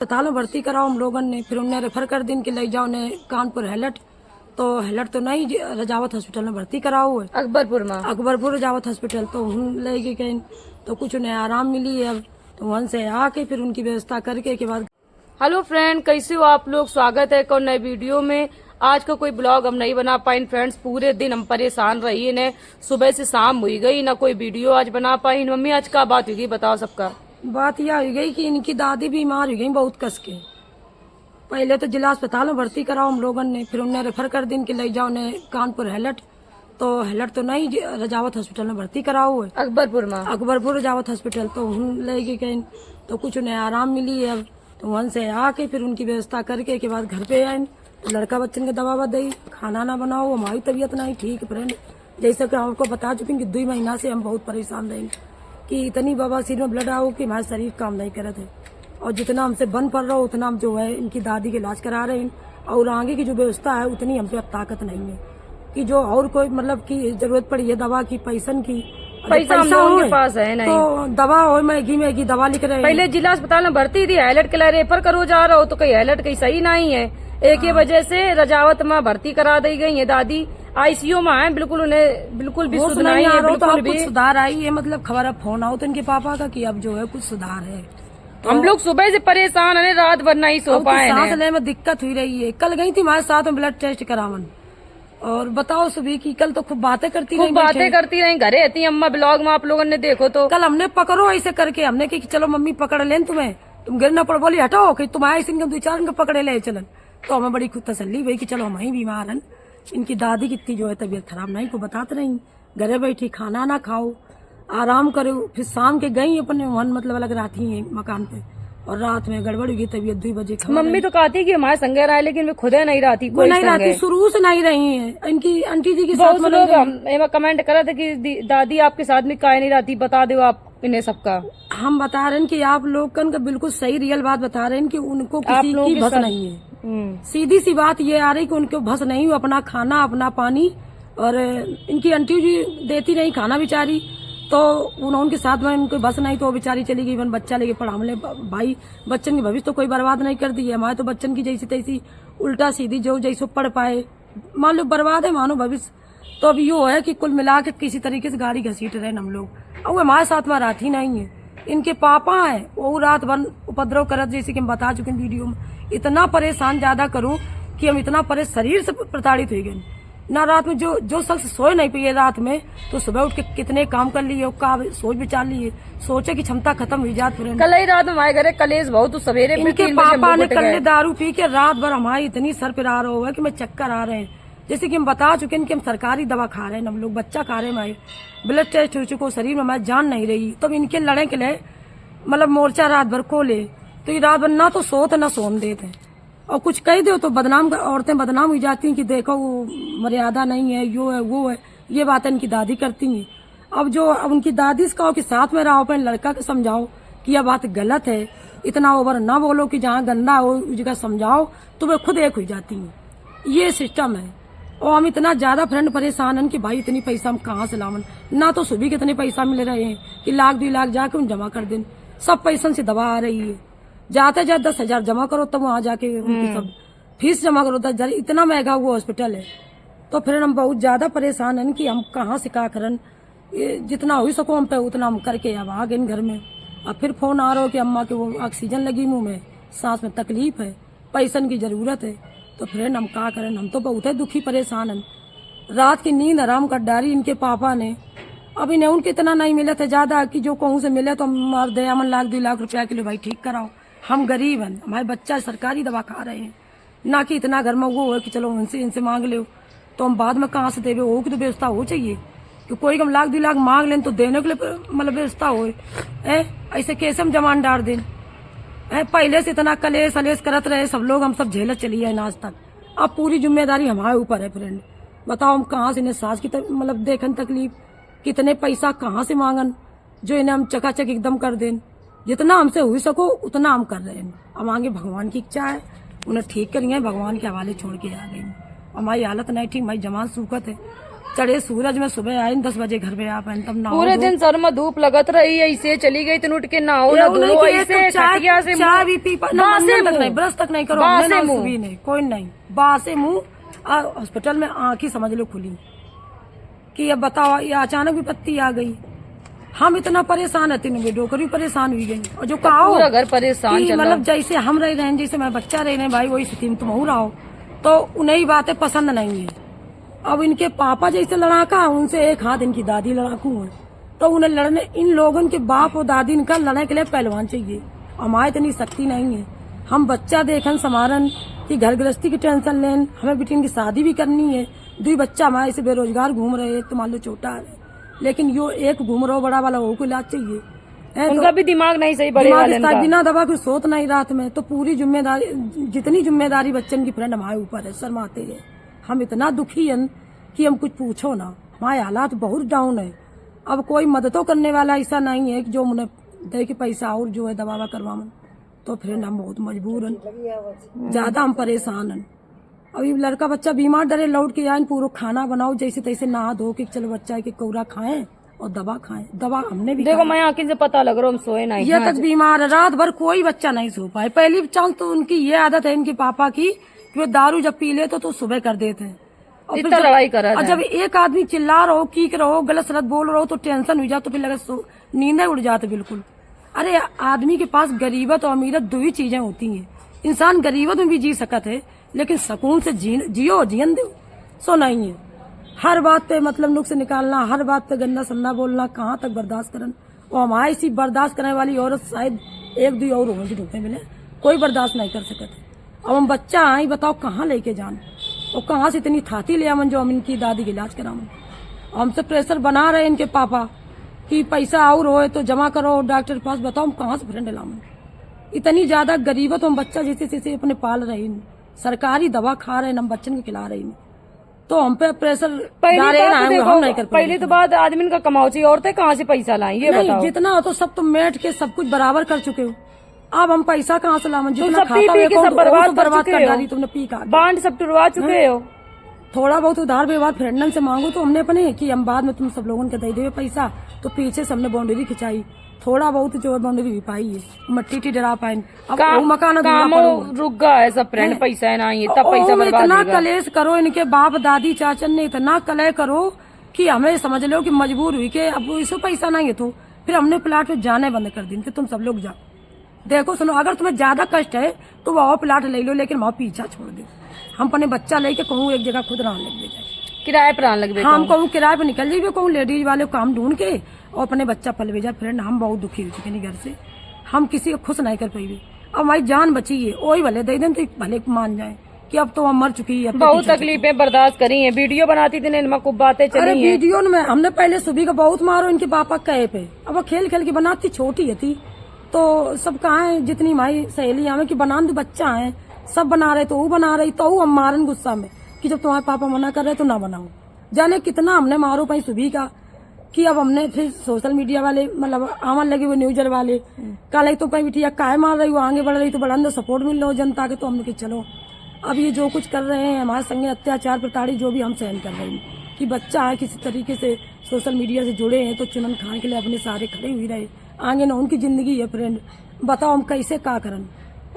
अस्पताल में भर्ती कराओ हम लोगों ने, फिर उन्हें रेफर कर दिन के ले जाओ ने कानपुर हेलट, तो हेलट तो नहीं रजावत हॉस्पिटल में भर्ती कराओ है अकबरपुर रजावत हॉस्पिटल, तो हम ले गए तो कुछ उन्हें आराम मिली है। अब तो वहाँ से आके फिर उनकी व्यवस्था करके के बाद। हेलो फ्रेंड, कैसे हो आप लोग? स्वागत है एक और नए वीडियो में। आज का कोई ब्लॉग हम नहीं बना पाए फ्रेंड्स, पूरे दिन हम परेशान रही ने, सुबह से शाम हुई गई ना कोई वीडियो आज बना पाई। मम्मी आज क्या बात हुई बताओ? सबका बात यह हो गई कि इनकी दादी बीमार हो गई बहुत कस के। पहले तो जिला अस्पताल में भर्ती कराओ हम लोगों ने, फिर उन्हें रेफर कर दिन के ले जाओ ने कानपुर हेलट, तो हेलट तो नहीं रजावत हॉस्पिटल में भर्ती कराओ है अकबरपुर रजावत हॉस्पिटल, तो हम ले गए तो कुछ उन्हें आराम मिली है। अब तो वहाँ से आके फिर उनकी व्यवस्था करके के बाद घर पे आए, तो लड़का बच्चन के दवा दी, खाना ना बनाओ, हमारी तबीयत नहीं ठीक फ्रेंड। जैसे कि आपको बता चुके कि 2 महीना से हम बहुत परेशान रहे कि इतनी बाबा सिर में ब्लड आओ कि हमारे शरीर काम नहीं करे थे, और जितना हमसे बन पड़ रहा हो उतना हम जो है इनकी दादी के इलाज करा रहे हैं, और आगे की जो व्यवस्था है उतनी हम पे अब ताकत नहीं है कि जो और कोई मतलब की जरूरत पड़ी है दवा की, पैसन की, पैसा हम लोगों के पास है नहीं, तो दवा हो महंगी दवा लिख रहे हैं। पहले जिला अस्पताल में भर्ती थी, हाईलाइट के लिए रेफर करो जा रहा हो तो कहीं हाईलाइट कहीं सही नहीं है, एक ही वजह से रजावत में भर्ती करा दी गई है। दादी आईसीयू में है, बिल्कुल उन्हें बिल्कुल भी सुध नहीं है, बिल्कुल भी सुधार आई है। मतलब खबर अब फोन आओ तो इनके पापा का कि अब जो है कुछ सुधार है। तो हम लोग सुबह से परेशान है, रात भर नहीं सो पाए, सांस लेने में दिक्कत हुई रही है। कल गई थी हमारे साथ में ब्लड टेस्ट करावन, और बताओ सुबह की कल तो खूब बातें करती रही, घरे रहती अम्मा। ब्लॉग में आप लोगों ने देखो तो कल हमने पकड़ो ऐसे करके, हमने कि चलो मम्मी पकड़ लें तुम्हें, तुम गिरना पड़, बोली हटाओ कि तुम आए इनके 2-4 इनको पकड़े ले चलन। तो हमें बड़ी खुद तसल्ली हुई कि चलो हम ही बीमार हैं, इनकी दादी कितनी जो है तबीयत खराब नहीं को बताते नहीं, घरे बैठी खाना ना खाओ, आराम करो। फिर शाम के गई अपने मन मतलब अलग राती है मकान पे, और रात में गड़बड़ हुई तबीयत 2 बजे। मम्मी तो कहती कि हमारे संगे रहा, लेकिन वे खुद नहीं रहती, कोई नहीं रहती, शुरू से नहीं रही है। इनकी आंटी जी के साथ लोग कमेंट करा था कि दादी आपके साथ में काहे नहीं रहती, बता दो आप इन्हें सबका। हम बता रहे हैं कि आप लोग का बिल्कुल सही रियल बात बता रहे हैं कि उनको किसी की बस नहीं है। सीधी सी बात ये आ रही कि उनको बस नहीं, वो अपना खाना अपना पानी, और इनकी आंटी जी देती नहीं खाना बेचारी, तो उनके साथ में उनको बस नहीं, तो वो बेचारी चली गई। बच्चा लेके पढ़ा ले भाई, बच्चन की भविष्य तो कोई बर्बाद नहीं कर दी है हमारे, तो बच्चन की जैसी तैसी उल्टा सीधी जो जैसे पढ़ पाए मान लो बर्बाद है मानो भविष्य। तो अब यो है कि कुल मिला के किसी तरीके से गाड़ी घसीट रहे हम लोग, और वो हमारे साथ में राती नहीं है। इनके पापा है वो रात भर उपद्रव करत, जैसे कि हम बता चुके वीडियो में, इतना परेशान ज्यादा करूँ कि हम इतना शरीर से प्रताड़ित हो गए ना। रात में जो शख्स सोए नहीं पाए रात में, तो सुबह उठ के कितने काम कर लिए, का सोच विचार लिए, सोचे की क्षमता खत्म हुई जाती। कल ही रात में हमारे घरे कलेश बहुत, सवेरे इनके पापा ने कल दारू पी के रात भर हमारी इतनी सर पर आ रहा हुआ कि मैं चक्कर आ रहे हैं। जैसे कि हम बता चुके हैं कि हम सरकारी दवा खा रहे हैं, हम लोग बच्चा खा रहे हैं, ब्लड टेस्ट हो चुका, शरीर में हमारी जान नहीं रही, तब इनके लड़े के लिए मतलब मोर्चा रात भर खोले, तो ये रात भर ना तो सोते ना सोन देते, और कुछ कह दो तो बदनाम, औरतें बदनाम हो जाती हैं कि देखो वो मर्यादा नहीं है, यो है वो है, ये बातें इनकी दादी करती हैं। अब उनकी दादी से कहो कि साथ में रहो, अपने लड़का को समझाओ कि यह बात गलत है, इतना ओवर ना बोलो कि जहाँ गंदा हो उस जगह समझाओ, तो वे खुद एक हो जाती हैं। ये सिस्टम है, और हम इतना ज्यादा फ्रेंड परेशान हैं कि भाई इतनी पैसा हम कहाँ से लावन, ना तो सुबह कितने पैसा मिल रहे हैं कि 1-2 लाख जाके उन जमा कर दें, सब पैसन से दवा आ रही है, जाते 10,000 जमा करो तब वहाँ जाके उनकी सब फीस जमा करो 10,000, इतना महंगा वो हॉस्पिटल है। तो फिर हम बहुत ज्यादा परेशान हैं कि हम कहाँ से क्या करन, जितना हो सको हम पे उतना हम करके अब आ गए घर में। अब फिर फोन आ रहा हो कि अम्मा के वो ऑक्सीजन लगी मुंह में, सांस में तकलीफ है, पैसन की जरूरत है, तो फिर हम क्या करें, हम तो बहुत दुखी परेशान हैं। रात की नींद आराम कर डाली इनके पापा ने। अब इन्हें उनके इतना नहीं मिले थे ज्यादा कि जो कहूँ से मिले, तो हम दयामन 1-2 लाख रुपया के लिए भाई ठीक कराओ, हम गरीब हैं, हमारे बच्चा सरकारी दवा खा रहे हैं, ना कि इतना घर में वो है कि चलो इनसे मांग लो, तो हम बाद में कहाँ से देवे, हो की तो व्यवस्था हो चाहिए कि कोई हम 1-2 लाख मांग लें तो देने के लिए मतलब व्यवस्था हो। ऐसे कैसे हम जमान डाल दें? पहले से इतना कलेश अलेश करत रहे सब लोग, हम सब झेलत चली है आज तक, अब पूरी जिम्मेदारी हमारे ऊपर है फ्रेंड। बताओ हम कहाँ से इन्हें सांस की मतलब देखन तकलीफ, कितने पैसा कहाँ से मांगन जो इन्हें हम चकाचक एकदम कर दें। जितना हमसे हो सको उतना हम कर रहे हैं, अब आगे भगवान की इच्छा है, उन्हें ठीक करेंगे, भगवान के हवाले छोड़ के आ गए। हमारी हालत नहीं ठीक, हमारी जमान सूखत है, चढ़े सूरज में सुबह आए 10 बजे घर पे आ पाए तब ना पूरे दिन सर में धूप लगत रही, ऐसे चली गई तो उठ के नहाओ ना धो, ऐसे खटिया से चाय भी पी तक नहीं, ब्रश तक नहीं करो, हमने ना भी नहीं, कोई नहीं, बासे मुंह। हॉस्पिटल में आंख ही समझ लो खुली कि अब बताओ ये अचानक विपत्ति आ गई। हम इतना परेशान है, तीनों बेटों को भी परेशान हुई गई। और जो कहा पूरा घर परेशान, मतलब जैसे हम रह रहे हैं, जैसे मैं बच्चा रह रहे हैं भाई, वही स्थिति में तुम हो रहा हो, तो उन्हें बातें पसंद नहीं है। अब इनके पापा जैसे लड़ाका, उनसे एक हाथ इनकी दादी लड़ाकू है, तो उन्हें लड़ने, इन लोगों के बाप और दादी इनका लड़ने के लिए पहलवान चाहिए। हमारे इतनी शक्ति नहीं है। हम बच्चा देखन समारन की घर गृहस्थी की टेंशन लेन, हमें बेटी की शादी भी करनी है, 2 बच्चा हमारे से बेरोजगार घूम रहे हैं, तो मान लो छोटा है, लेकिन यो एक घूम रहा बड़ा वाला, वो को इलाज चाहिए। उनका भी दिमाग नहीं सही, बड़े वाले का बिना दवा के सोत नहीं रात में, तो पूरी जिम्मेदारी, जितनी जिम्मेदारी बच्चन की फ्रेंड हमारे ऊपर है, शर्माते हैं। हम इतना दुखी हैं कि हम कुछ पूछो ना, हमारे हालात बहुत डाउन है। अब कोई मददों करने वाला ऐसा नहीं है कि जो मुझे दे के पैसा और जो है दवा करवा मन, तो फ्रेंड हम बहुत मजबूर हैं, ज्यादा हम परेशान हैं। अभी लड़का बच्चा बीमार डरे लौट के आए, पूरा खाना बनाओ जैसे तैसे नहा धो के, चलो बच्चा के कौरा खाएं और दवा खाएं। दवा हमने भी देखो, मैं आंखों से पता लग रहा हूँ, हम सोए नहीं, ये तक बीमार है, रात भर कोई बच्चा नहीं सो पाए। पहली चांस तो उनकी ये आदत है इनके पापा की कि वो दारू जब पी ले तो सुबह कर देते हैं। और जब एक आदमी चिल्ला रहो, कीक रहो, गलत सलत बोल रहो, तो टेंशन हो जाए, तो फिर लगे नींद उड़ जाते बिल्कुल। अरे आदमी के पास गरीबत और अमीरत 2 ही चीजें होती हैं। इंसान गरीबत में भी जी सकत है, लेकिन सुकून से जियो जीवन दो सो नहीं है। हर बात पे मतलब नुक्स निकालना, हर बात पे गंदा सन्ना बोलना, कहाँ तक बर्दाश्त करन। और हमारी सी बर्दाश्त करने वाली औरत शायद 1-2 और होंगी ढूंढने मिले, कोई बर्दाश्त नहीं कर सकते। अब हम बच्चा आई, बताओ कहाँ लेके जान, और कहाँ से इतनी थाती ले आवन जो हम इनकी दादी के इलाज करावन। हमसे प्रेशर बना रहे इनके पापा कि पैसा और हो तो जमा करो डॉक्टर के पास, बताओ हम कहाँ से फ्रेंड लावन। इतनी ज्यादा गरीबत, हम बच्चा जैसे जैसे अपने पाल रहे हैं, सरकारी दवा खा रहे हैं, हम बच्चन के खिला रहे हैं, तो हम पे प्रेशर हम नहीं कर। पहले तो बात आदमी का कमाओ चाहिए, औरतें कहाँ से पैसा लाएं ये बताओ। जितना हो तो सब तुम मेट के सब कुछ बराबर कर चुके हो, अब हम पैसा कहाँ से लावन। जितना सब बर्बाद कर डाली तुमने, पी का बांड सब टुरवा चुके हो। थोड़ा बहुत उधार व्यवहार फ्रेंडन से मांगो तो हमने अपने कि हम बाद में तुम सब लोगों के दे देवे पैसा, तो पीछे से हमने बाउंड्री खिंचाई, थोड़ा बहुत जो है बाउंड्री भी पाई है, मट्टी डरा पाए। अब मकान रुक गया है सब फ्रेंड, पैसा है ना, ये तब पैसा बर्बाद। इतना कलेश करो, इनके बाप दादी चाचन ने इतना कलह करो कि हमें समझ लो कि मजबूर हुई कि अब इसको पैसा नहीं है, तो फिर हमने प्लाट पे जाने बंद कर दी कि तुम सब लोग जाओ। देखो सुनो, अगर तुम्हें ज्यादा कष्ट है तो वहाँ प्लाट ले लो, लेकिन वहाँ पीछा छोड़ दो। हम अपने बच्चा लेके कहूँ एक जगह खुद रहने लग जाए, किराए पर आने लगे। हम कहूँ किराए पे निकल जाइए, कहूँ लेडीज वाले काम ढूंढ के और अपने बच्चा पल भेजा। फ्रेंड हम बहुत दुखी हो चुके हैं घर से, हम किसी को खुश नहीं कर पाएंगे। अब हमारी जान बची है, वही भले दे दें तो भले मान जाए कि अब तो हम मर चुकी है। बहुत तकलीफें बर्दाश्त करी है, वीडियो बनाती थी खूब बातें चली है। वीडियो में हमने पहले सुबह का बहुत मारो इनके पापा कहे पे, अब वो खेल खेल के बनाती, छोटी थी तो सब कहा है जितनी हमारी सहेलियां में कि बना दो, बच्चा है सब बना रहे, तो वो बना रही, तो हम मारन गुस्सा में कि जब तुम्हारे पापा मना कर रहे तो ना बनाओ। जाने कितना हमने मारो पाई सुबह का कि अब हमने फिर सोशल मीडिया वाले मतलब आवन लगे हुए न्यूजर वाले कल तो कहीं बिटिया काय मार रही, वो आगे बढ़ रही तो बढ़ा दो, सपोर्ट मिल रहा हो जनता के, तो हमने कि चलो अब ये जो कुछ कर रहे हैं हमारे संगे अत्याचार प्रताड़ित जो भी हम सहन कर रहे हैं कि बच्चा है किसी तरीके से सोशल मीडिया से जुड़े हैं, तो चुनन खान के लिए अपने सारे खड़े हुए रहे, आगे ना उनकी जिंदगी है। फ्रेंड बताओ हम कैसे का करन,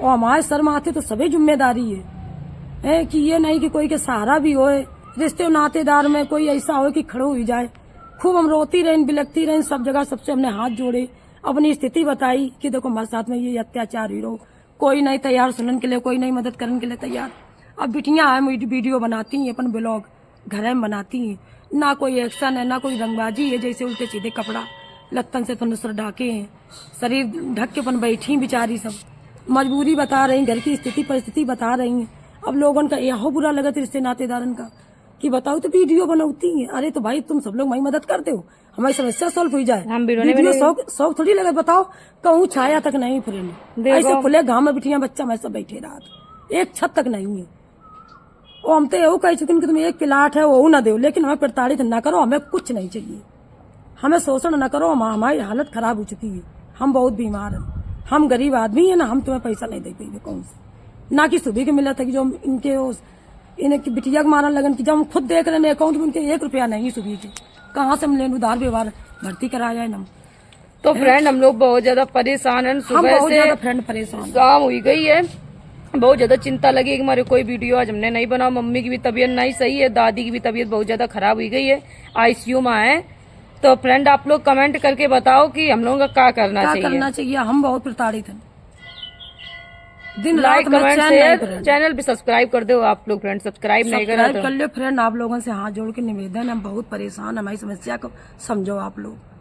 और हमारे सर माथे तो सभी जिम्मेदारी है कि ये नहीं कि कोई के सहारा भी हो, रिश्ते नातेदार में कोई ऐसा हो कि खड़ो हो जाए। खूब हम रोती रहे, बिलखती रहे, सब जगह सबसे हमने हाथ जोड़े, अपनी स्थिति बताई कि देखो हमारे साथ में ये अत्याचार ही रहो, कोई नहीं तैयार सुनने के लिए, कोई नहीं मदद करने के लिए तैयार। अब बिटियां है वीडियो बनाती हैं, अपन ब्लॉग घर में बनाती हैं, ना कोई एक्शन है ना कोई रंगबाजी है, जैसे उल्टे सीधे कपड़ा लत्तन से नुसर ढाके हैं, शरीर ढक के अपन बैठी बेचारी, सब मजबूरी बता रही, घर की स्थिति परिस्थिति बता रही हैं। अब लोगों का यहो बुरा लगा रिश्ते नातेदारन का कि बताओ तो वीडियो बनाती है। अरे तो भाई तुम सब लोग हमारी मदद करते हो, हमारी समस्या सॉल्व हो जाए, वीडियो शौक थोड़ी लगे। बताओ कहूँ छाया तक नहीं फ्रेंड, ऐसे खुले गाँव में बिटिया बच्चा मैं सब बैठे रात, एक छत तक नहीं है। और हम तो यू कह चुके कि तुम एक प्लाट है वो न दो, लेकिन हमें प्रताड़ित न करो, हमें कुछ नहीं चाहिए, हमें शोषण न करो, हमारी हालत खराब हो चुकी है, हम बहुत बीमार हैं, हम गरीब आदमी है ना, हम तुम्हें पैसा नहीं दे पाएंगे कौन से, ना कि सुबह के मिला था कि जो इनके इन्हें की बिटिया को मारने लगन की जब हम खुद देख रहे हैं अकाउंट में उनके 1 रुपया नहीं सुबह के, कहाँ से हम लें उधार व्यवहार भर्ती कराया है हम। तो फ्रेंड हम लोग बहुत ज्यादा परेशान हैं, हम सुबह बहुत से ज्यादा फ्रेंड परेशान हैं। शाम हुई गई है, बहुत ज्यादा चिंता लगी कि हमारे कोई वीडियो आज हमने नहीं बनाओ। मम्मी की भी तबीयत नहीं सही है, दादी की भी तबीयत बहुत ज्यादा खराब हुई गई है, आईसीयू में है। तो फ्रेंड आप लोग कमेंट करके बताओ कि हम लोगों का क्या करना चाहिए। हम बहुत प्रताड़ित हैं, दिन लाइक रात में कमेंट चैन नहीं शेयर, करें। चैनल भी सब्सक्राइब कर दो आप लोग फ्रेंड, सब्सक्राइब नहीं करा सब्सक्राइब तो कर लो फ्रेंड, आप लोगों से हाथ जोड़ के निवेदन है, हम बहुत परेशान, हमारी समस्या को समझो आप लोग।